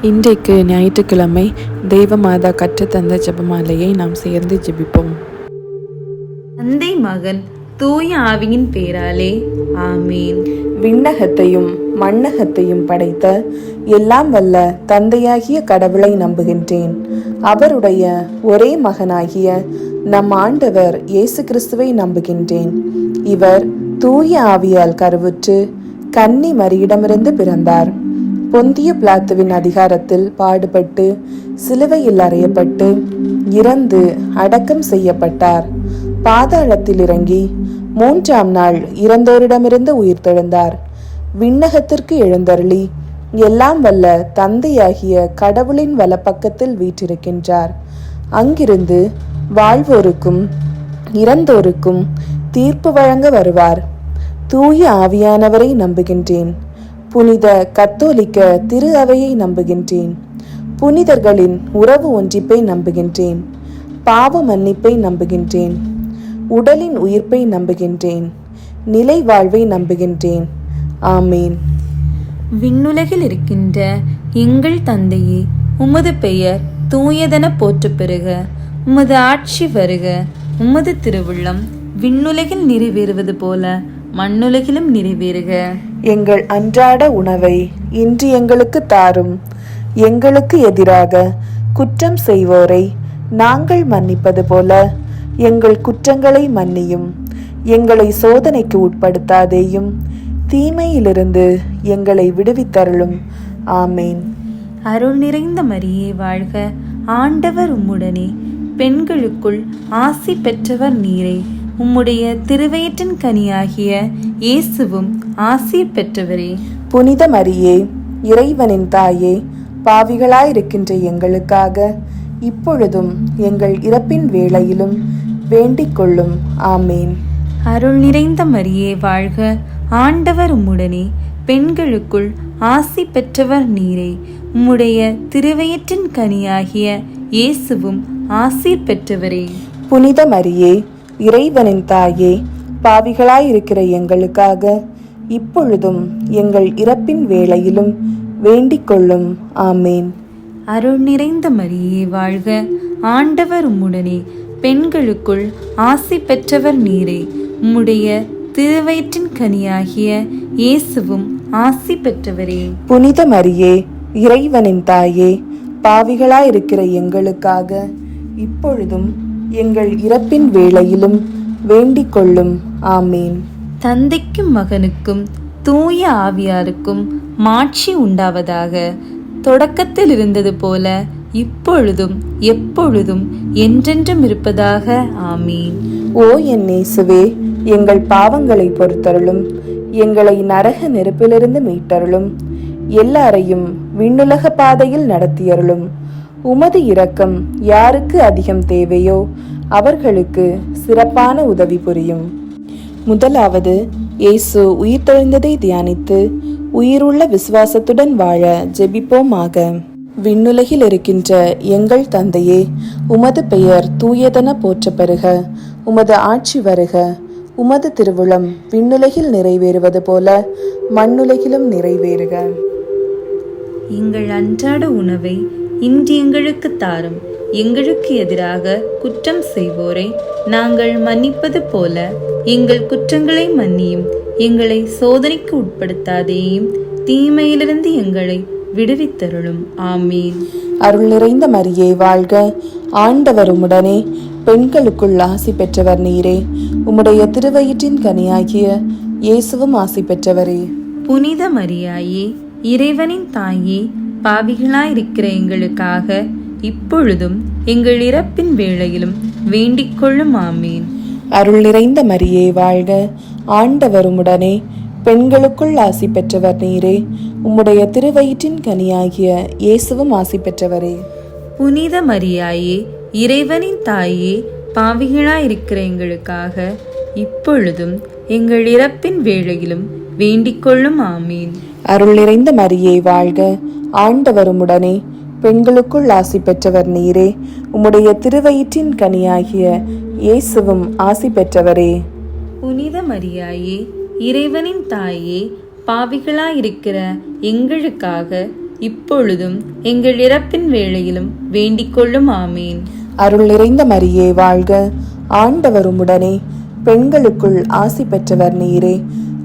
இன்றைக்கு ஞாயிற்றுக்கிழமை தெய்வமாதா கற்றுத்தந்த ஜெபமாலையை நாம் சேர்ந்து ஜெபிப்போம். தந்தை மகன் தூய ஆவியின் பேராலே ஆமீன். விண்ணகத்தையும் மண்ணகத்தையும் படைத்த எல்லாம் வல்ல தந்தையாகிய கடவுளை நம்புகின்றேன். அவருடைய ஒரே மகனாகிய நம் ஆண்டவர் இயேசு கிறிஸ்துவை நம்புகின்றேன். இவர் தூய ஆவியால் கருவுற்று கன்னி மரியிடமிருந்து பிறந்தார். பொந்திய பிலாத்துவின் அதிகாரத்தில் பாடுபட்டு சிலுவையில் அறையப்பட்டு இறந்து அடக்கம் செய்யப்பட்டார். பாதாளத்தில் இறங்கி 3ஆம் நாள் இறந்தோரிடமிருந்து உயிர்த்தெழுந்தார். விண்ணகத்திற்கு எழுந்தருளி எல்லாம் வல்ல தந்தையாகிய கடவுளின் வலப்பக்கத்தில் வீற்றிருக்கின்றார். அங்கிருந்து வாழ்வோருக்கும் இறந்தோருக்கும் தீர்ப்பு வழங்க வருவார். தூய ஆவியானவரை நம்புகின்றேன். புனித கத்தோலிக்க திரு அவையை நம்புகின்றேன். புனிதர்களின் உறவு ஒன்றிப்பை நம்புகின்றேன். பாவ மன்னிப்பை நம்புகின்றேன். உடலின் உயிர்ப்பை நம்புகின்றேன். நிலை வாழ்வை நம்புகின்றேன். ஆமீன். விண்ணுலகில் இருக்கின்ற எங்கள் தந்தையே, உமது பெயர் தூயதென போற்றப் பெறுக. உமது ஆட்சி வருக. உமது திருவுள்ளம் விண்ணுலகில் நிறைவேறுவது போல மண்ணுலகிலும் நிறைவேறுக. எங்கள் அன்றாட உணவை இன்று எங்களுக்கு தாரும். எங்களுக்கு எதிராக குற்றம் செய்வோரை நாங்கள் மன்னிப்பது போல எங்கள் குற்றங்களை மன்னியும். எங்களை சோதனைக்கு உட்படுத்தாதேயும், தீமையிலிருந்து எங்களை விடுவித்தருளும். ஆமேன். அருள் நிறைந்த மரியே வாழ்க. ஆண்டவர் உம்முடனே, பெண்களுக்குள் ஆசி பெற்றவர் நீரே. உம்முடைய திருவயிற்றின் கனியாகிய இயேசுவும் ஆசி பெற்றவரே. புனித மரியே, இறைவனின் தாயே, பாவிகளாயிருக்கின்ற எங்களுக்காக இப்பொழுதும் எங்கள் இறப்பின் வேளையிலும் வேண்டிக் கொள்ளும். ஆமேன். அருள் நிறைந்த மரியே வாழ்க. ஆண்டவர் உம்முடனே, பெண்களுக்குள் ஆசி பெற்றவர் நீரே. உம்முடைய திருவயிற்றின் கனியாகிய இயேசுவும் ஆசி பெற்றவரே. புனித மரியே, இறைவனின் தாயே, பாவிகளாயிருக்கிற எங்களுக்காக இப்பொழுதும் எங்கள் இறப்பின் வேளையிலும் வேண்டிக் கொள்ளும். ஆமேன். அருள் நிறைந்த மரியே வாழ்க. ஆண்டவர் உம்முடனே, பெண்களுக்குள் ஆசி பெற்றவர் நீரே. உம்முடைய திருவயிற்றின் கனியாகிய இயேசுவும் ஆசி பெற்றவரே. புனித மரியே, இறைவனின் தாயே, பாவிகளாயிருக்கிற எங்களுக்காக இப்பொழுதும் எங்கள் இறப்பின் வேளையிலும் வேண்டிக் கொள்ளும். ஆமீன். தந்தைக்கும் மகனுக்கும் தூய ஆவியாருக்கும் மாட்சி உண்டாவதாக. தொடக்கத்தில் இருந்தது போல இப்பொழுதும் எப்பொழுதும் என்றென்றும் இருப்பதாக. ஆமீன். ஓ என் இயேசுவே, எங்கள் பாவங்களை பொறுத்தருளும். எங்களை நரக நெருப்பிலிருந்து மீட்டருளும். எல்லாரையும் விண்ணுலக பாதையில் நடத்தியருளும். உமது இரக்கம் யாருக்கு அதிகம் தேவையோ அவர்களுக்கு சிறப்பான உதவி புரியும். முதலாவது, இயேசு உயிர்த்தெழுந்ததை தியானித்து உயிருள்ள விசுவாசத்துடன் வாழ ஜெபிப்போமாக. விண்ணுலகில் இருக்கின்ற எங்கள் தந்தையே, உமது பெயர் தூயதென போற்றப் பெறுக. உமது ஆட்சி வருக. உமது திருவுளம் விண்ணுலகில் நிறைவேறுவது போல மண்ணுலகிலும் நிறைவேறுக. எங்கள் அன்றாட உணவை இன்று எங்களுக்கு தாரும். எங்களுக்கு எதிராக குற்றம் செய்வோரை நாங்கள் மன்னிப்பது போல எங்கள் குற்றங்களை மன்னியும். எங்களை சோதனைக்கு உட்படுத்தாதேயும், தீமையிலிருந்து எங்களை விடுவித்தருளும். ஆமீன். அருள் நிறைந்த மரியே வாழ்க. ஆண்டவர் உம்முடனே, பெண்களுக்குள் ஆசி பெற்றவர் நீரே. உம்முடைய திருவயிற்றின் கனியாகிய இயேசுவும் ஆசி பெற்றவரே. புனித மரியாயே, இறைவனின் தாயே, பாவிகளாயிருக்கிற எங்களுக்காக இப்பொழுதும் எங்கள் இறப்பின் வேளையிலும் வேண்டிக் கொள்ளும். ஆமீன். அருள் நிறைந்த மரியே வாழ்க. ஆண்டவர் உம்முடனே, பெண்களுக்குள் ஆசி பெற்றவர் நீரே. உம்முடைய திருவயிற்றின் கனியாகிய இயேசுவும் ஆசி பெற்றவரே. புனித மரியாயே, இறைவனின் தாயே, பாவிகளாயிருக்கிற எங்களுக்காக இப்பொழுதும் எங்கள் இறப்பின் வேளையிலும் வேண்டிக் கொள்ளும். ஆமீன். அருள் நிறைந்த மரியே வாழ்க. ஆண்டவர் உம்முடனே, பெண்களுக்குள் ஆசி பெற்றவர் நீரே. உம்முடைய திருவயிற்றின் கனியாகிய இயேசுவும் ஆசி பெற்றவரே. புனித மரியாயே, இறைவனின் தாயே, பாவிகளாயிருக்கிற எங்களுக்காக இப்பொழுதும் எங்கள் இறப்பின் வேளையிலும் வேண்டிக் கொள்ளும். ஆமீன். அருள் நிறைந்த மரியே வாழ்க, ஆண்டவர் உம்முடனே, பெண்களுக்குள் ஆசி பெற்றவர் நீரே.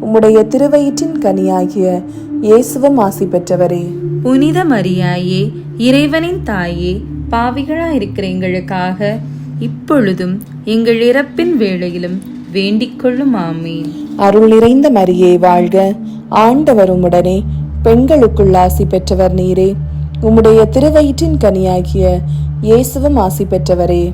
உம்முடைய திருவயிற்றின் கனியாகிய இயேசுவும் ஆசி பெற்றவரே. புனித மரியாயே, இறைவனின் தாயே, பாவிகளாயிருக்கிற எங்களுக்காக இப்பொழுதும் எங்கள் இறப்பின் வேளையிலும் வேண்டிக் கொள்ளும். ஆமீன். அருள் நிறைந்த மரியே வாழ்க, ஆண்டவர் உம்முடனே, பெண்களுக்குள் ஆசி பெற்றவர் நீரே. உம்முடைய திருவயிற்றின் கனியாகிய இயேசுவும் ஆசி பெற்றவரே.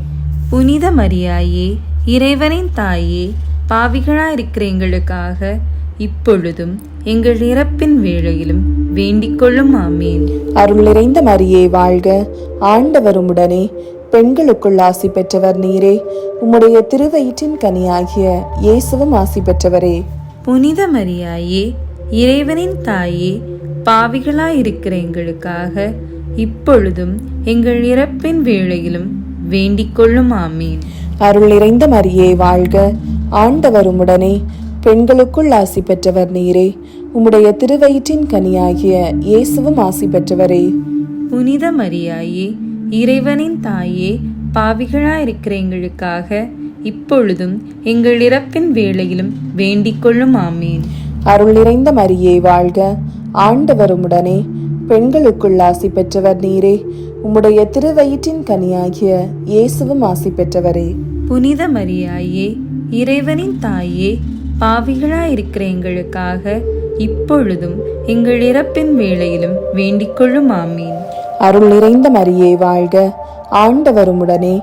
புனித மரியாயே, இறைவனின் தாயே, பாவிகளாயிருக்கிற எங்களுக்காக இப்பொழுதும் எங்கள் இறப்பின் வேளையிலும் வேண்டிக் கொள்ளும். ஆமீன். அருள் நிறைந்த மரியே வாழ்க, ஆண்டவர் உம்முடனே, பெண்களுக்குள் ஆசி பெற்றவர் நீரே. உம்முடைய திருவயிற்றின் கனியாகிய இயேசுவும் ஆசி பெற்றவரே. புனித மரியாயே, இறைவனின் தாயே, பாவிகளாயிருக்கிற எங்களுக்காக இப்பொழுதும் எங்கள் இறப்பின் வேளையிலும் வேண்டிக் கொள்ளும். ஆமீன். அருள் நிறைந்த மரியே வாழ்க, ஆண்டவர் உம்முடனே, பெண்களுக்குள் ஆசி பெற்றவர் நீரே. உம்முடைய திருவயிற்றின் கனியாகிய இயேசுவும் ஆசி பெற்றவரே. புனித மரியாயே, இறைவனின் தாயே, பாவிகளாயிருக்கிற எங்களுக்காக இப்பொழுதும் எங்கள் இறப்பின் வேளையிலும் வேண்டிக் கொள்ளும். ஆமீன். அருள் நிறைந்த மரியே வாழ்க, ஆண்டவர் உம்முடனே, பெண்களுக்குள் ஆசி பெற்றவர் நீரே. உம்முடைய திருவயிற்றின் கனியாகிய இயேசுவும் ஆசி பெற்றவரே. புனித மரியாயே, இறைவனின் தாயே, பாவிகளாயிருக்கிற எங்களுக்காக இப்பொழுதும் எங்கள் இறப்பின் வேளையிலும் வேண்டிக் கொள்ளும். ஆமீன். அருள் நிறைந்த மரியே வாழ்க, ஆண்டவர் உம்முடனே,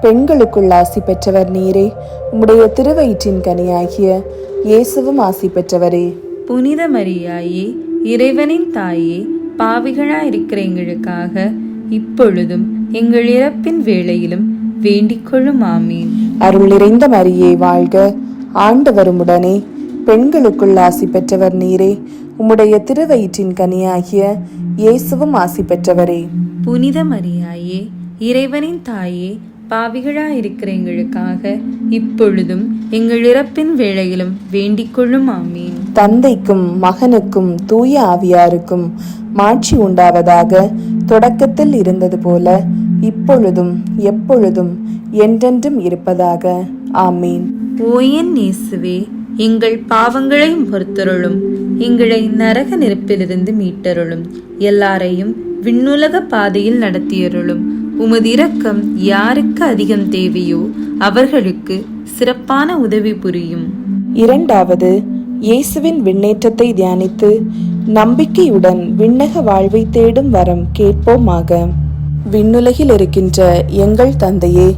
பெண்களுக்குள் ஆசி பெற்றவர் நீரே. உம்முடைய திருவயிற்றின் கனியாகிய இயேசுவும் ஆசி பெற்றவரே. புனித மரியாயே, இறைவனின் தாயே, பாவிகளாயிருக்கிற எங்களுக்காக இப்பொழுதும் எங்கள் இறப்பின் வேளையிலும் வேண்டிக் கொள்ளும். ஆமீன். அருள் நிறைந்த மரியே வாழ்க, ஆண்டவர் உம்முடனே, பெண்களுக்குள் ஆசி பெற்றவர் நீரே. உம்முடைய திருவயிற்றின் கனியாகிய இயேசுவும் ஆசி பெற்றவரே. புனித மரியாயே, இறைவனின் தாயே, பாவிகளாயிருக்கிற எங்களுக்காக இப்பொழுதும் எங்கள் இறப்பின் வேளையிலும் வேண்டிக் கொள்ளும். ஆமீன். தந்தைக்கும் மகனுக்கும் தூய ஆவியாருக்கும் மாட்சி உண்டாவதாக, தொடக்கத்தில் இருந்தது போல இப்பொழுதும் எப்பொழுதும் என்றென்றும் இருப்பதாக. ஆமீன். ஓ என் இயேசுவே, எங்கள் பாவங்களை பொறுத்தருளும், எங்களை நரக நெருப்பிலிருந்து மீட்டருளும், எல்லாரையும் விண்ணுலக பாதையில் நடத்தியருளும். உமது இரக்கம் யாருக்கு அதிகம் தேவையோ அவர்களுக்கு சிறப்பான உதவி புரியும். இரண்டாவது, இயேசுவின் விண்ணேற்றத்தை தியானித்து நம்பிக்கையுடன் விண்ணக வாழ்வை தேடும் வரம் கேட்போமாக. விண்ணுலகில் இருக்கின்ற எங்கள் தந்தையே,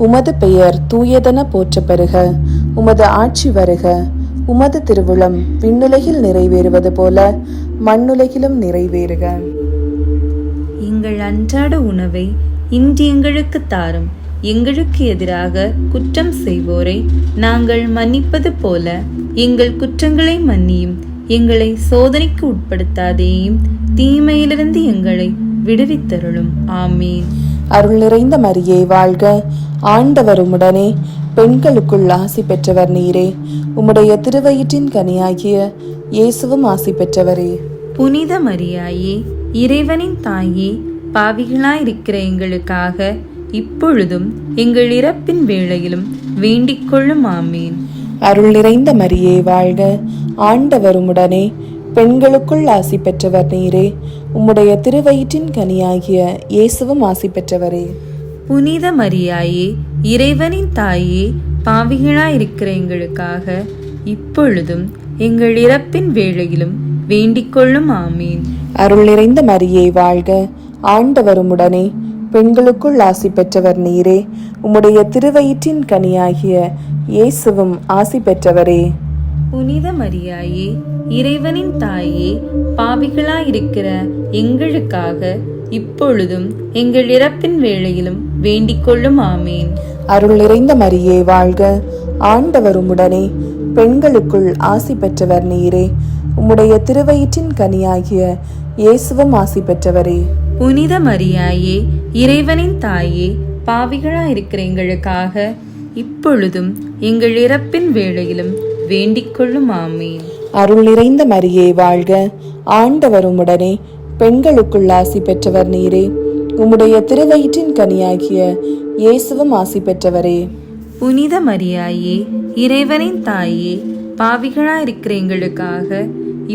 உமது பெயர் தூயதென போற்ற பெறுக. உமது ஆட்சி வருக. உமது திருவுளம் விண்ணுலகில் நிறைவேறுவது போல மண்ணுலகிலும் நிறைவேறுக. எங்கள் அன்றாட உணவை இன்று எங்களுக்கு தாரும். எங்களுக்கு எதிராக குற்றம் செய்வோரை நாங்கள் மன்னிப்பது போல எங்கள் குற்றங்களை மன்னியும். எங்களை சோதனைக்கு உட்படுத்தாதேயும், தீமையிலிருந்து எங்களை விடுவித்தருளும். ஆமீன். அருள் நிறைந்த மரியே வாழ்க, ஆண்டவர் உம்முடனே, பெண்களுக்குள் ஆசி பெற்றவர் நீரே. உம்முடைய திருவயிற்றின் கனியாகிய இயேசுவும் ஆசி பெற்றவரே. புனித மரியாயே, இறைவனின் தாயே, பாவிகளாயிருக்கிற எங்களுக்காக இப்பொழுதும் எங்கள் இறப்பின் வேளையிலும் வேண்டிக் கொள்ளும். ஆமீன். அருள் நிறைந்த மரியே வாழ்க, ஆண்டவர் உம்முடனே, பெண்களுக்குள் ஆசி பெற்றவர் நீரே. உம்முடைய திருவயிற்றின் கனியாகிய இயேசுவும் ஆசி பெற்றவரே. புனித மரியாயே, இறைவனின் தாயே, பாவிகளாயிருக்கிற எங்களுக்காக இப்பொழுதும் எங்கள் இறப்பின் வேளையிலும் வேண்டிக் கொள்ளும். ஆமீன். அருள் நிறைந்த மரியே வாழ்க, ஆண்டவர் உம்முடனே, பெண்களுக்குள் ஆசி பெற்றவர் நீரே. உம்முடைய திருவயிற்றின் கனியாகிய இயேசுவும் ஆசி பெற்றவரே. புனித மரியாயே, இறைவனின் தாயே, பாவிகளாயிருக்கிற எங்களுக்காக இப்பொழுதும் எங்கள் இறப்பின் வேளையிலும் வேண்டிக் கொள்ளும். ஆமீன். அருள் நிறைந்த மரியே வாழ்க, ஆண்டவர் உம்முடனே, பெண்களுக்குள் ஆசி பெற்றவர் நீரே. உம்முடைய திருவயிற்றின் கனியாகிய இயேசுவும் ஆசி பெற்றவரே. புனித மரியாயே, இறைவனின் தாயே, பாவிகளாயிருக்கிற எங்களுக்காக இப்பொழுதும் எங்கள் இறப்பின் வேளையிலும் வேண்டிக் கொள்ளும். ஆமீன். அருள் நிறைந்த மரியே வாழ்க, ஆண்டவர் உம்முடனே, பெண்களுக்குள் ஆசி பெற்றவர் நீரே. உம்முடைய திருவயிற்றின் கனியாகிய இயேசுவும் ஆசி பெற்றவரே. புனித மரியாயே, இறைவனின் தாயே, பாவிகளாயிருக்கிற எங்களுக்காக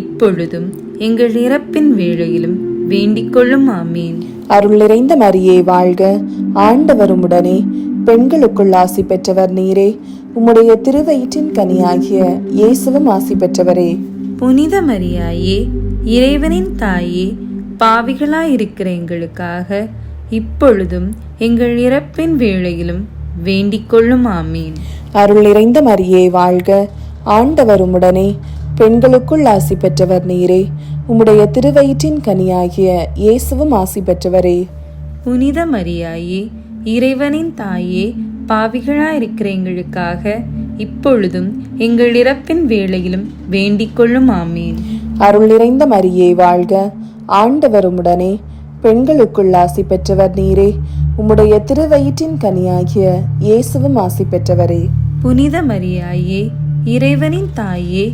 இப்பொழுதும் எங்கள் இறப்பின் வேளையிலும் வேண்டிக் கொள்ளும். ஆமீன். அருள் நிறைந்த மரியே வாழ்க, ஆண்டவர் உம்முடனே. பெண்களுக்குள் ஆசி பெற்றவர் நீரே. உம்முடைய திருவயிற்றின் கனியாகிய இயேசுவும் ஆசி பெற்றவரே. புனித மரியாயே, இறைவனின் தாயே, பாவிகளாயிருக்கிற எங்களுக்காக இப்பொழுதும் எங்கள் இறப்பின் வேளையிலும் வேண்டிக் கொள்ளும். ஆமீன். அருள் நிறைந்த மரியே வாழ்க, ஆண்டவர் உம்முடனே. பெண்களுக்குள் ஆசி பெற்றவர் நீரே. உம்முடைய திருவயிற்றின் கனியாகிய இயேசுவும் ஆசி பெற்றவரே. புனித மரியாயே, இறைவனின் தாயே, பாவிகளாயிருக்கிற எங்களுக்காக இப்பொழுதும் எங்கள் இறப்பின் வேளையிலும் வேண்டிக் கொள்ளும். ஆமீன். அருள் நிறைந்த மரியே வாழ்க, ஆண்டவர் உம்முடனே. பெண்களுக்குள் ஆசி பெற்றவர் நீரே. உம்முடைய திருவயிற்றின் கனியாகிய இயேசுவும் ஆசி பெற்றவரே. புனித மரியாயே, இறைவனின் தாயே,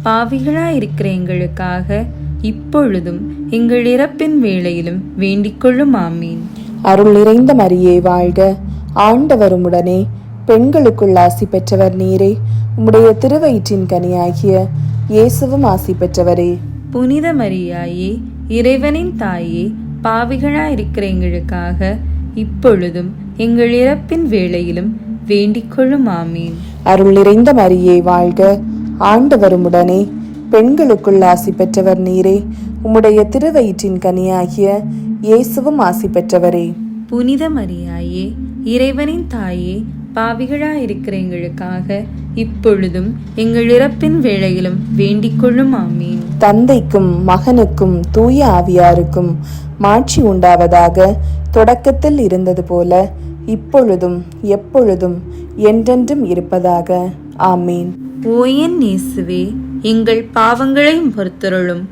பாவிகளாயிருக்கிற எங்களுக்காக இப்பொழுதும் எங்கள் இறப்பின் வேளையிலும் வேண்டிக் கொள்ளும். ஆமீன். அருள் நிறைந்த மரியே வாழ்க, ஆண்டவர் உம்முடனே. பெண்களுக்குள் ஆசி பெற்றவர் நீரே. உம்முடைய திருவயிற்றின் கனியாகிய இயேசுவும் ஆசி பெற்றவரே. புனித மரியாயே, இறைவனின் தாயே, பாவிகளாயிருக்கிற எங்களுக்காக இப்பொழுதும் எங்கள் இறப்பின் வேளையிலும் வேண்டிக் கொள்ளும். ஆமீன். அருள் நிறைந்த மரியே வாழ்க, ஆண்டவர் உம்முடனே. பெண்களுக்குள் ஆசி பெற்றவர் நீரே. உம்முடைய திருவயிற்றின் கனியாகிய இயேசுவும் ஆசி பெற்றவரே. புனித மரியாயே, இறைவனின் தாயே, பாவிகளாயிருக்கிற எங்களுக்காக இப்பொழுதும் எங்கள் இறப்பின் வேளையிலும் வேண்டிக் கொள்ளும். ஆமீன். தந்தைக்கும் மகனுக்கும் தூய ஆவியாருக்கும் மாட்சி உண்டாவதாக. தொடக்கத்தில் இருந்தது போல இப்பொழுதும் எப்பொழுதும் என்றென்றும் இருப்பதாக. ஆமீன். ஓ என் இயேசுவே, எங்கள் பாவங்களை பொறுத்தருளும்,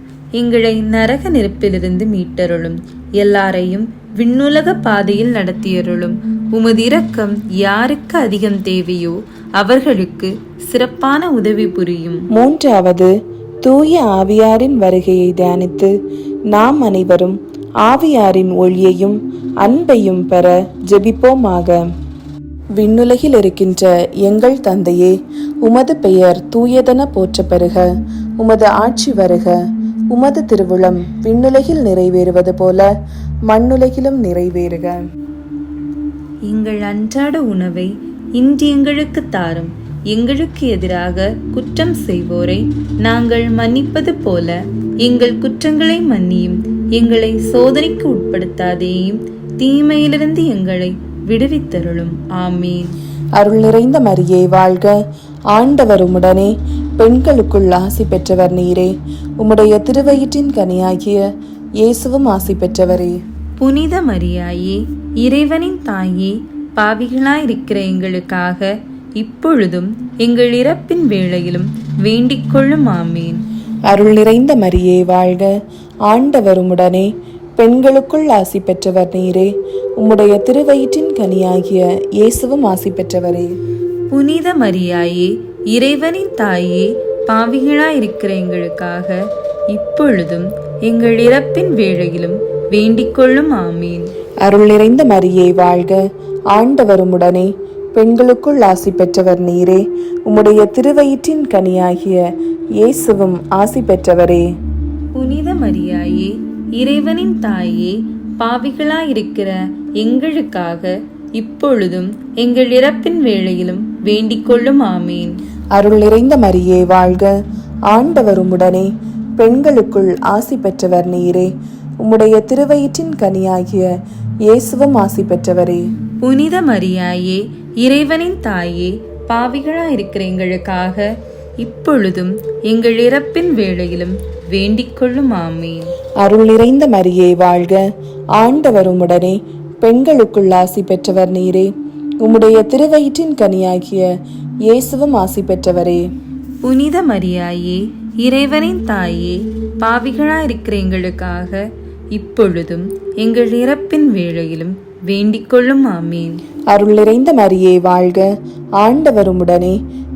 எங்களை நரக நெருப்பிலிருந்து மீட்டருளும், எல்லாரையும் விண்ணுலக பாதையில் நடத்தியருளும். உமது இரக்கம் யாருக்கு அதிகம் தேவையோ அவர்களுக்கு சிறப்பான உதவி புரியும். மூன்றாவது, தூய ஆவியாரின் வருகையை தியானித்து நாம் அனைவரும் ஆவியாரின் ஒளியையும் அன்பையும் பெற ஜெபிப்போமாக. விண்ணுலகில் இருக்கின்ற எங்கள் தந்தையே, உமது பெயர் தூயதென போற்ற பெறுக. உமது ஆட்சி வருக. உமது திருவுளம் விண்ணுலகில் நிறைவேறுவது போல மண்ணுலகிலும் நிறைவேறுக. எங்கள் அன்றாட உணவை இன்று எங்களுக்கு தாரும். எங்களுக்கு எதிராக குற்றம் செய்வோரை நாங்கள் மன்னிப்பது போல எங்கள் குற்றங்களை மன்னியும். எங்களை சோதனைக்கு உட்படுத்தாதேயும், தீமையிலிருந்து எங்களை விடுவித்தருளும். ஆமீன். அருள் நிறைந்த மரியே வாழ்க, ஆண்டவர் உம்முடனே. பெண்களுக்குள் ஆசி பெற்றவர் நீரே. உம்முடைய திருவயிற்றின் கனியாகிய இயேசுவும் ஆசி பெற்றவரே. புனித மரியாயே, இறைவனின் தாயே, பாவிகளாயிருக்கிற எங்களுக்காக இப்பொழுதும் எங்கள் இறப்பின் வேளையிலும் வேண்டிக் கொள்ளும். ஆமீன். அருள் நிறைந்த மரியே வாழ்க, ஆண்டவர் உம்முடனே. பெண்களுக்குள் ஆசி பெற்றவர் நீரே. உம்முடைய திருவயிற்றின் கனியாகிய இயேசுவும் ஆசி பெற்றவரே. புனித மரியாயே, இறைவனின் தாயே, பாவிகளாயிருக்கிற எங்களுக்காக இப்பொழுதும் எங்கள் இறப்பின் வேளையிலும் வேண்டிக் கொள்ளும். ஆமீன். அருள் நிறைந்த மரியே வாழ்க, ஆண்டவர் உம்முடனே. பெண்களுக்குள் ஆசி பெற்றவர் நீரே. உம்முடைய திருவயிற்றின் கனியாகிய இயேசுவும் ஆசி பெற்றவரே. புனித மரியாயே, இறைவனின் தாயே, பாவிகளாயிருக்கிற எங்களுக்காக இப்பொழுதும் எங்கள் இறப்பின் வேளையிலும் வேண்டிக் கொள்ளும். ஆமீன். அருள் நிறைந்த மரியே வாழ்க, ஆண்டவர் உம்முடனே. பெண்களுக்குள் ஆசி பெற்றவர் நீரே. உம்முடைய திருவயிற்றின் கனியாகிய இயேசுவும் ஆசி பெற்றவரே. புனித மரியாயே, இறைவனின் தாயே, பாவிகளாயிருக்கிற எங்களுக்காக இப்பொழுதும் எங்கள் இறப்பின் வேளையிலும் வேண்டிக் கொள்ளும். ஆமீன். அருள் நிறைந்த மரியே வாழ்க, ஆண்டவர் உம்முடனே. பெண்களுக்குள் ஆசி பெற்றவர் நீரே. உம்முடைய திருவயிற்றின் கனியாகிய இயேசுவும் ஆசி பெற்றவரே. புனித மரியாயே, இறைவனின் தாயே, பாவிகளாயிருக்கிற எங்களுக்காக இப்பொழுதும் எங்கள் இறப்பின் வேளையிலும் வேண்டிக் கொள்ளும். ஆமீன். அருள் நிறைந்த மரியே வாழ்க, ஆண்டவர் உம்முடனே.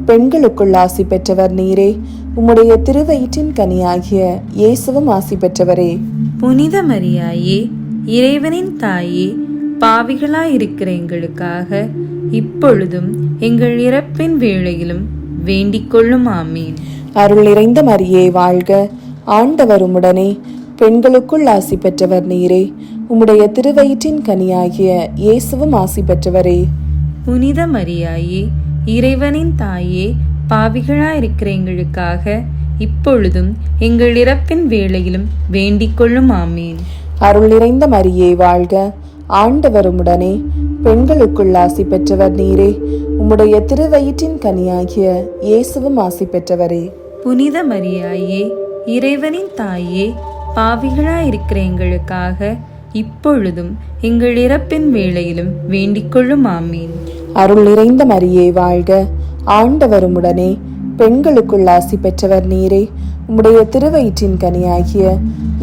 பெண்களுக்குள் ஆசி பெற்றவர் நீரே. உம்முடைய திருவயிற்றின் கனியாகிய இயேசுவும் ஆசி பெற்றவரே. புனித மரியாயே, இறைவனின் தாயே, பாவிகளாயிருக்கிற எங்களுக்காக இப்பொழுதும் எங்கள் இறப்பின் வேளையிலும் வேண்டிக் கொள்ளும். ஆமீன். அருள் நிறைந்த மரியே வாழ்க, ஆண்டவர் உம்முடனே, பெண்களுக்குள் ஆசி பெற்றவர் நீரே. உம்முடைய திருவயிற்றின் கனியாகிய இயேசுவும் ஆசி பெற்றவரே. புனித மரியாயே, இறைவனின் தாயே, பாவிகளாயிருக்கிற எங்களுக்காக இப்பொழுதும் எங்கள் இறப்பின் வேளையிலும் வேண்டிக் கொள்ளும். ஆமீன். அருள் நிறைந்த மரியே வாழ்க, ஆண்டவர் உம்முடனே, பெண்களுக்குள் ஆசி பெற்றவர் நீரே. உம்முடைய திருவயிற்றின் கனியாகிய இயேசுவும் ஆசி பெற்றவரே. புனித மரியாயே, இறைவனின் தாயே, பாவிகளாயிருக்கிற எங்களுக்காக இப்பொழுதும் எங்கள் இறப்பின் வேளையிலும் வேண்டிக் கொள்ளும். ஆமீன். அருள் நிறைந்த மரியே வாழ்க, ஆண்டவர் உம்முடனே, பெண்களுக்குள் ஆசி பெற்றவர் நீரே. உம்முடைய திருவயிற்றின் கனியாகிய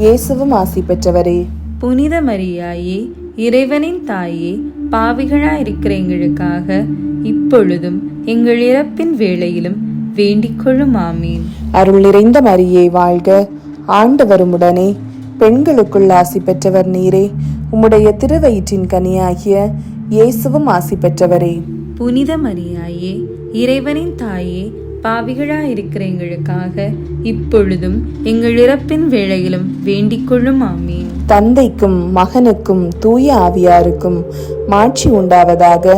இயேசுவும் ஆசி பெற்றவரே. புனித மரியாயே, இறைவனின் தாயே, பாவிகளாயிருக்கிற எங்களுக்காக இப்பொழுதும் எங்கள் இறப்பின் வேளையிலும் வேண்டிக் கொள்ளும். ஆமீன். அருள் நிறைந்த மரியே வாழ்க, ஆண்டவர் உம்முடனே, பெண்களுக்குள் ஆசி பெற்றவர் நீரே. உம்முடைய திருவயிற்றின் கனியாகிய இயேசுவும் ஆசி பெற்றவரே. புனித மரியாயே, இறைவனின் தாயே, பாவிகளாயிருக்கிற எங்களுக்காக இப்பொழுதும் எங்கள் இறப்பின் வேளையிலும் வேண்டிக் கொள்ளும். ஆமீன். தந்தைக்கும் மகனுக்கும் தூய ஆவியாருக்கும் மாட்சி உண்டாவதாக.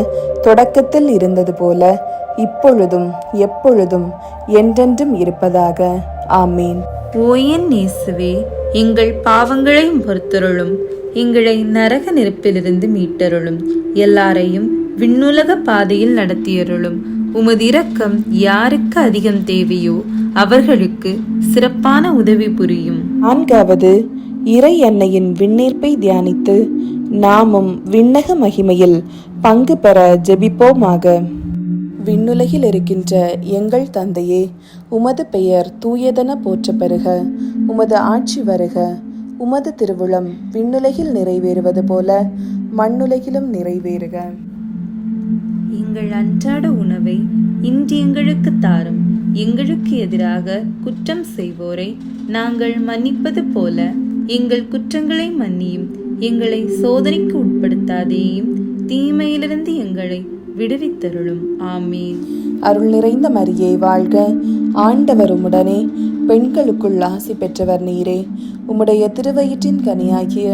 தொடக்கத்தில் இருந்தது போல இப்பொழுதும் எப்பொழுதும் என்றென்றும் இருப்பதாக. ஆமீன். ஓ என் இயேசுவே, எங்கள் பாவங்களை பொறுத்தருளும், எங்களை நரக நெருப்பிலிருந்து மீட்டருளும், எல்லாரையும் விண்ணுலக பாதையில் நடத்தியருளும். உமது இரக்கம் யாருக்கு அதிகம் தேவையோ அவர்களுக்கு சிறப்பான உதவி புரியும். 4வது, இறை அன்னையின் விண்ணேற்பை தியானித்து நாமும் விண்ணக மகிமையில் பங்கு பெற ஜெபிப்போமாக. விண்ணுலகில் இருக்கின்ற எங்கள் தந்தையே, உமது பெயர் தூயதென போற்ற பெறுக. உமது ஆட்சி வருக. உமது திருவுளம் விண்ணுலகில் நிறைவேறுவது போல மண்ணுலகிலும் நிறைவேறுக. எங்கள் அன்றாட உணவை இன்று எங்களுக்கு தாரும். எங்களுக்கு எதிராக குற்றம் செய்வோரை நாங்கள் மன்னிப்பது போல எங்கள் குற்றங்களை மன்னியும். எங்களை சோதனைக்கு உட்படுத்தாதேயும், தீமையிலிருந்து எங்களை விடுவித்தருளும். ஆமீன். அருள் நிறைந்த மரியே வாழ்க, ஆண்டவர் உம்முடனே, பெண்களுக்குள் ஆசி பெற்றவர் நீரே. உம்முடைய திருவயிற்றின் கனியாகிய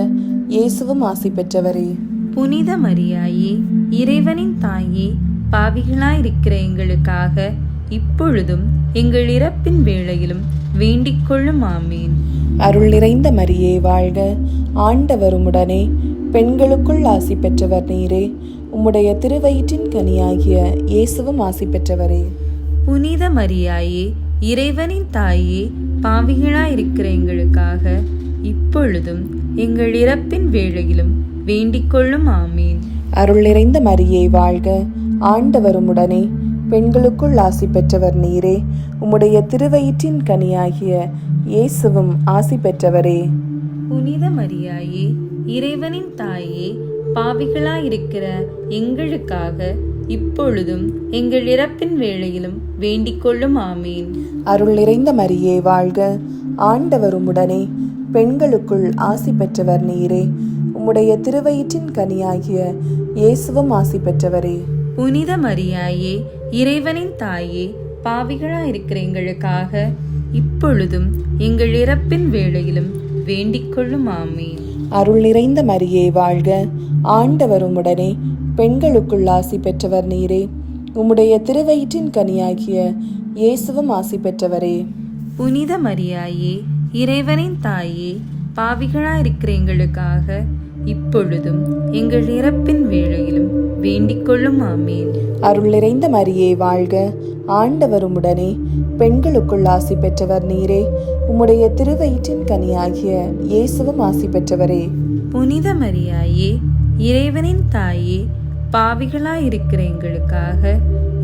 இயேசுவும் ஆசி பெற்றவரே. புனித மரியாயே, இறைவனின் தாயே, பாவிகளாயிருக்கிற எங்களுக்காக இப்பொழுதும் எங்கள் இறப்பின் வேளையிலும் வேண்டிக் கொள்ளும். ஆமீன். அருள் நிறைந்த மரியே வாழ்க, ஆண்டவர் உம்முடனே, பெண்களுக்குள் ஆசி பெற்றவர் நீரே. உம்முடைய திருவயிற்றின் கனியாகிய இயேசுவும் ஆசி பெற்றவரே. புனித மரியாயே, இறைவனின் தாயே, பாவிகளாயிருக்கிற எங்களுக்காக இப்பொழுதும் எங்கள் இறப்பின் வேளையிலும் வேண்டிக் கொள்ளும். ஆமீன். அருள் நிறைந்த மரியே வாழ்க, ஆண்டவர் உம்முடனே, பெண்களுக்குள் ஆசி பெற்றவர் நீரே. உம்முடைய திருவயிற்றின் கனியாகிய இயேசுவும் ஆசி பெற்றவரே. புனித மரியாயே, இறைவனின் தாயே, பாவிகளாயிருக்கிற எங்களுக்காக இப்பொழுதும் எங்கள் இறப்பின் வேளையிலும் வேண்டிக் கொள்ளும். ஆமீன். அருள் நிறைந்த மரியே வாழ்க, ஆண்டவர் உம்முடனே, பெண்களுக்குள் ஆசி பெற்றவர் நீரே. உம்முடைய திருவயிற்றின் கனியாகிய இயேசுவும் ஆசி பெற்றவரே. புனித மரியாயே, இறைவனின் தாயே, பாவிகளாயிருக்கிற எங்களுக்காக இப்பொழுதும் எங்கள் இறப்பின் வேளையிலும் வேண்டிக் கொள்ளும். ஆமீன். அருள் நிறைந்த மரியே வாழ்க, ஆண்டவர் உம்முடனே, பெண்களுக்குள் ஆசி பெற்றவர் நீரே. உம்முடைய திருவயிற்றின் கனியாகிய இயேசுவும் ஆசி பெற்றவரே. புனித மரியாயே, இறைவனின் தாயே, பாவிகளாயிருக்கிற எங்களுக்காக இப்பொழுதும் எங்கள் இறப்பின் வேளையிலும் வேண்டிக் கொள்ளும். ஆமீன். அருள் நிறைந்த மரியே வாழ்க, ஆண்டவர் உம்முடனே, பெண்களுக்குள் ஆசி பெற்றவர் நீரே. உம்முடைய திருவயிற்றின் கனியாகிய இயேசுவும் ஆசி பெற்றவரே. புனித மரியாயே, இறைவனின் தாயே, பாவிகளாயிருக்கிற எங்களுக்காக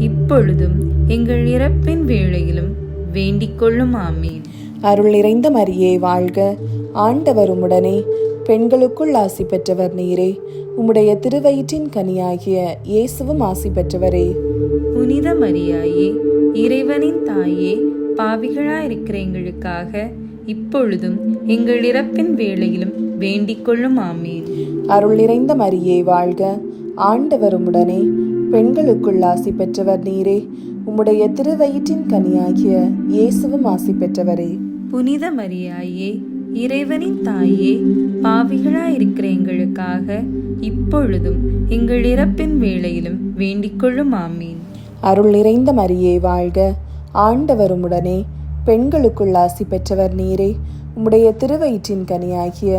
இப்பொழுதும் எங்கள் இறப்பின் வேளையிலும் வேண்டிக் கொள்ளும். ஆமீன். அருள் நிறைந்த மரியே வாழ்க, ஆண்டவர் உம்முடனே, பெண்களுக்குள் ஆசி பெற்றவர் நீரே. உம்முடைய திருவயிற்றின் கனியாகிய இயேசுவும் ஆசி பெற்றவரே. புனித மரியாயே, இறைவனின் தாயே, பாவிகளாயிருக்கிற எங்களுக்காக இப்பொழுதும் எங்கள் இறப்பின் வேளையிலும் வேண்டிக் கொள்ளும் ஆமீன். அருள் நிறைந்த மரியே வாழ்க, ஆண்டவர் உம்முடனே, பெண்களுக்குள் ஆசி பெற்றவர் நீரே. உம்முடைய திருவயிற்றின் கனியாகிய இயேசுவும் ஆசி பெற்றவரே. புனித மரியாயே, இறைவனின் தாயே, பாவிகளாயிருக்கிற எங்களுக்காக இப்பொழுதும் எங்கள் இறப்பின் வேளையிலும் வேண்டிக் கொள்ளும் ஆமீன். அருள் நிறைந்த மரியே வாழ்க, ஆண்டவர் உம்முடனே, பெண்களுக்குள் ஆசி பெற்றவர் நீரே. உம்முடைய திருவயிற்றின் கனியாகிய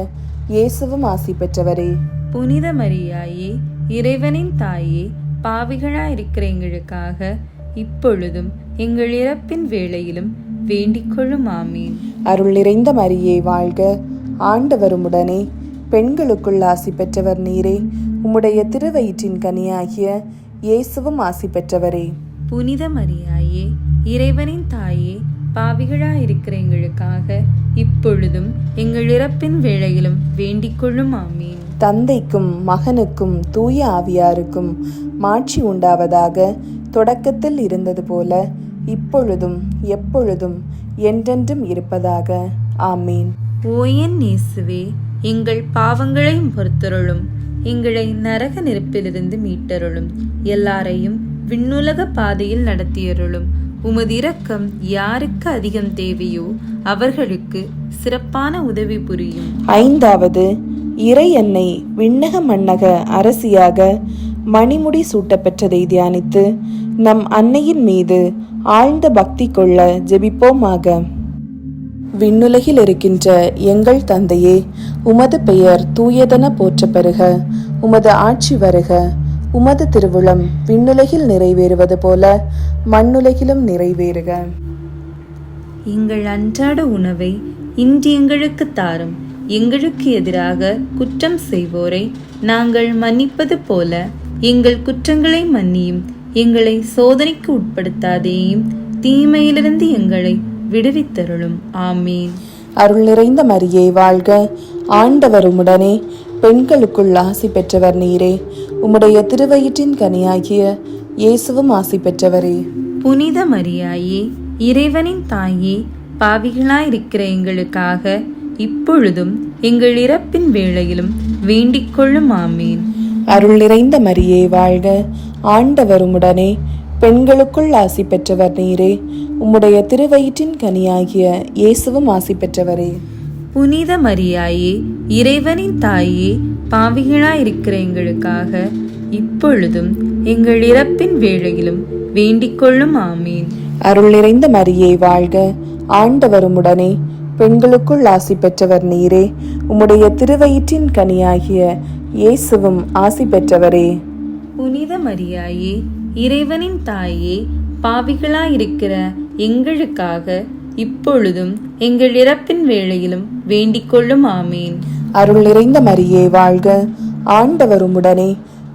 இயேசுவும் ஆசி பெற்றவரே. புனித மரியாயே, இறைவனின் தாயே, பாவிகளாயிருக்கிற எங்களுக்காக இப்பொழுதும் எங்கள் இறப்பின் வேளையிலும் வேண்டிக் கொள்ளும் ஆமீன். அருள் நிறைந்த மரியே வாழ்க, ஆண்டவர் உம்முடனே, பெண்களுக்குள் ஆசி பெற்றவர் நீரே. உம்முடைய திருவயிற்றின் கனியாகிய இயேசுவும் ஆசி பெற்றவரே. புனித மரியாயே, இறைவனின் தாயே, பாவிகளாயிருக்கிற எங்களுக்காக இப்பொழுதும் எங்கள் இறப்பின் வேளையிலும் வேண்டிக் கொள்ளும் ஆமீன். தந்தைக்கும் மகனுக்கும் தூய ஆவியாருக்கும் மாட்சி உண்டாவதாக. தொடக்கத்தில் இருந்தது போல இப்பொழுதும் எப்பொழுதும் என்றென்றும் இருப்பதாக. ஆமீன். ஓ என் இயேசுவே, எங்கள் பாவங்களை பொறுத்தருளும், எங்களை நரக நெருப்பிலிருந்து மீட்டருளும், எல்லாரையும் விண்ணுலக பாதையில் நடத்தியருளும். உமது இரக்கம் யாருக்கு அதிகம் தேவையோ அவர்களுக்கு சிறப்பான உதவி புரியும். ஐந்தாவது, இறை அன்னை விண்ணக மண்ணக அரசியாக மணிமுடி சூட்டப்பெற்றதை தியானித்து நம் அன்னையின் மீது ஆழ்ந்த பக்தி கொள்ள ஜெபிப்போமாக. விண்ணுலகில் இருக்கின்ற எங்கள் தந்தையே, உமது பெயர் தூயதென போற்றப் பெறுக. உமது ஆட்சி வருக. உமது திருவுளம் விண்ணுலகில் நிறைவேறுவது போல மண்ணுலகிலும் நிறைவேறுக. எங்கள் அன்றாட உணவை இன்று எங்களுக்கு தாரும். எங்களுக்கு எதிராக குற்றம் செய்வோரை நாங்கள் மன்னிப்பது போல எங்கள் குற்றங்களை மன்னியும். எங்களை சோதனைக்கு உட்படுத்தாதேயும், தீமையிலிருந்து எங்களை விடுவித்தருளும். ஆமீன். அருள் நிறைந்த மரியே வாழ்க, ஆண்டவர் உம்முடனே, பெண்களுக்குள் ஆசி பெற்றவர் நீரே. உம்முடைய திருவயிற்றின் கனியாகிய இயேசுவும் ஆசி பெற்றவரே. புனித மரியாயே, இறைவனின் தாயே, பாவிகளாயிருக்கிற எங்களுக்காக இப்பொழுதும் எங்கள் இறப்பின் வேளையிலும் வேண்டிக் கொள்ளும். ஆமீன். அருள் நிறைந்த மரியே வாழ்க, ஆண்டவர் உம்முடனே, பெண்களுக்குள் ஆசி பெற்றவர் நீரே. உம்முடைய திருவயிற்றின் கனியாகிய இயேசுவும் ஆசி பெற்றவரே. புனித மரியாயே, இறைவனின் தாயே, பாவிகளாயிருக்கிற எங்களுக்காக இப்பொழுதும் எங்கள் இறப்பின் வேளையிலும் வேண்டிக் கொள்ளும். ஆமீன். அருள் நிறைந்த மரியே வாழ்க, ஆண்டவர் உம்முடனே, பெண்களுக்குள் ஆசி பெற்றவர் நீரே. உம்முடைய திருவயிற்றின் கனியாகிய இயேசுவும் ஆசி பெற்றவரே. புனித மரியாயே, இறைவனின் தாயே, பாவிகளாயிருக்கிற எங்களுக்காக இப்பொழுதும் எங்கள் இறப்பின் வேளையிலும் வேண்டிக் கொள்ளும். ஆமீன். அருள் நிறைந்த மரியே வாழ்க, ஆண்டவர் உம்முடனே,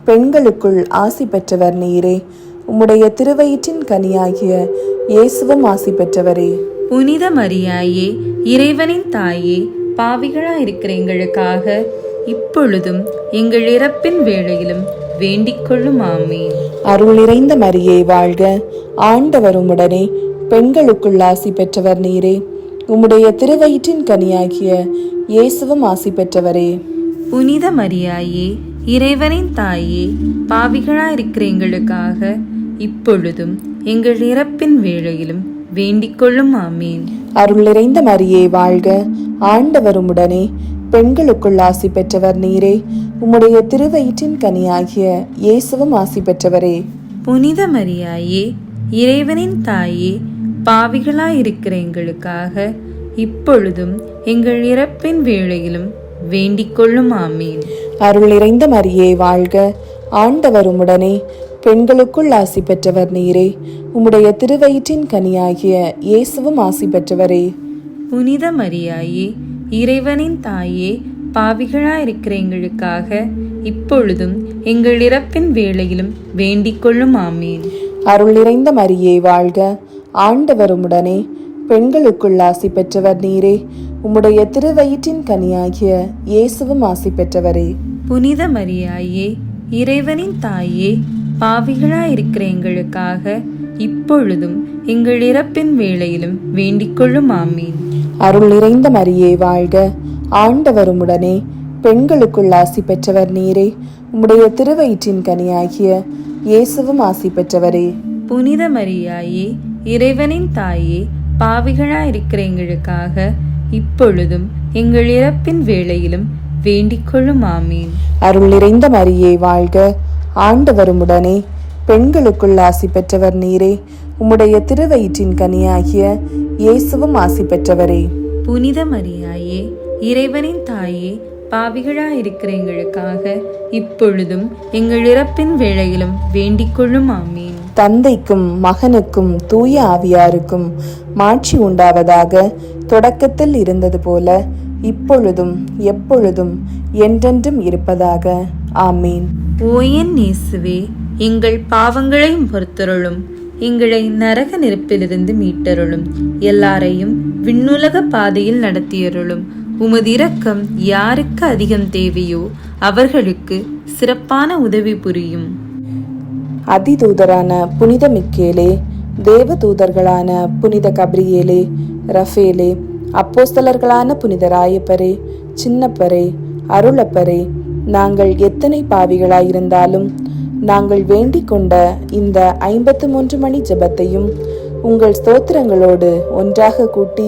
பெண்களுக்குள் ஆசி பெற்றவர் நீரே. உம்முடைய திருவயிற்றின் கனியாகிய இயேசுவும் ஆசி பெற்றவரே. புனித மரியாயே, இறைவனின் தாயே, பாவிகளாயிருக்கிற எங்களுக்காக இப்பொழுதும் எங்கள் இறப்பின் வேளையிலும் வேண்டிக் கொள்ளும். ஆமீன். அருள் நிறைந்த மரியே வாழ்க, ஆண்டவர் உம்முடனே, பெண்களுக்குள் ஆசி பெற்றவர் நீரே. உம்முடைய திருவயிற்றின் கனியாகிய இயேசுவும் ஆசி பெற்றவரே. புனித மரியாயே, இறைவனின் தாயே, பாவிகளாயிருக்கிற எங்களுக்காக இப்பொழுதும் எங்கள் இறப்பின் வேளையிலும் வேண்டிக் கொள்ளும். ஆமீன். அருள் நிறைந்த மரியே வாழ்க, ஆண்டவர் உம்முடனே, பெண்களுக்குள் ஆசி பெற்றவர் நீரே. உம்முடைய திருவயிற்றின் கனியாகிய இயேசுவும் ஆசி பெற்றவரே. புனித மரியாயே, இறைவனின் தாயே, பாவிகளாயிருக்கிற எங்களுக்காக இப்பொழுதும் எங்கள் இறப்பின் வேளையிலும் வேண்டிக் கொள்ளும். ஆமீன். அருள் நிறைந்த மரியே வாழ்க, ஆண்டவர் உம்முடனே, பெண்களுக்குள் ஆசி பெற்றவர் நீரே. உம்முடைய திருவயிற்றின் கனியாகிய இயேசுவும் ஆசி பெற்றவரே. புனித மரியாயே, இறைவனின் தாயே, பாவிகளாயிருக்கிற எங்களுக்காக இப்பொழுதும் எங்கள் இறப்பின் வேளையிலும் வேண்டிக் கொள்ளும். ஆமீன். அருள் நிறைந்த மரியே வாழ்க, ஆண்டவர் உம்முடனே, பெண்களுக்குள் ஆசி பெற்றவர் நீரே. உம்முடைய திருவயிற்றின் கனியாகிய இயேசுவும் ஆசி பெற்றவரே. புனித மரியாயே, இறைவனின் தாயே, பாவிகளாயிருக்கிற எங்களுக்காக இப்பொழுதும் எங்கள் இறப்பின் வேளையிலும் வேண்டிக் கொள்ளும் ஆமீன். அருள் நிறைந்த மரியே வாழ்க, ஆண்டவர் உம்முடனே, பெண்களுக்குள் ஆசி பெற்றவர் நீரே. உம்முடைய திருவயிற்றின் கனியாகிய இயேசுவும் ஆசி பெற்றவரே. புனித மரியாயே, இறைவனின் தாயே, பாவிகளாயிருக்கிற எங்களுக்காக இப்பொழுதும் எங்கள் இறப்பின் வேளையிலும் வேண்டிக் கொள்ளும் ஆமீன். அருள் நிறைந்த மரியே வாழ்க, ஆண்டவர் உம்முடனே, பெண்களுக்குள் ஆசி பெற்றவர் நீரே. உம்முடைய திருவயிற்றின் கனியாகிய இயேசுவும் ஆசி பெற்றவரே. புனித மரியாயே, இறைவனின் தாயே, பாவிகளாயிருக்கிற எங்களுக்காக இப்பொழுதும் எங்கள் இறப்பின் வேளையிலும் வேண்டிக் கொள்ளும் ஆமீன். தந்தைக்கும் மகனுக்கும் தூய ஆவியாருக்கும் மாட்சி உண்டாவதாக. தொடக்கத்தில் இருந்தது போல இப்பொழுதும் எப்பொழுதும் என்றென்றும் இருப்பதாக. ஆமீன். ஓ என் இயேசுவே, எங்கள் பாவங்களை பொறுத்தருளும், எங்களை நரக நெருப்பிலிருந்து மீட்டருளும், எல்லாரையும் விண்ணுலக பாதையில் நடத்தியருளும். உமது இரக்கம் யாருக்கு அதிகம் தேவையோ அவர்களுக்கு சிறப்பான உதவி புரியும். அதிதூதரான புனித மிக்கேலே, தேவ தூதர்களான புனித கப்ரியேலே, ரஃபேலே, அப்போஸ்தலர்களான புனித ராயப்பரே, சின்னப்பரே, அருளப்பரே, நாங்கள் எத்தனை பாவிகளாயிருந்தாலும் நாங்கள் வேண்டிக் கொண்ட இந்த 53 மணி ஜெபத்தையும் உங்கள் ஸ்தோத்திரங்களோடு ஒன்றாக கூட்டி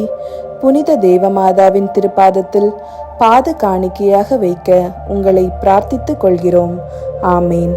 புனித தேவமாதாவின் திருப்பாதத்தில் பாத காணிக்கையாக வைக்க உங்களை பிரார்த்தித்துக் கொள்கிறோம். ஆமேன்.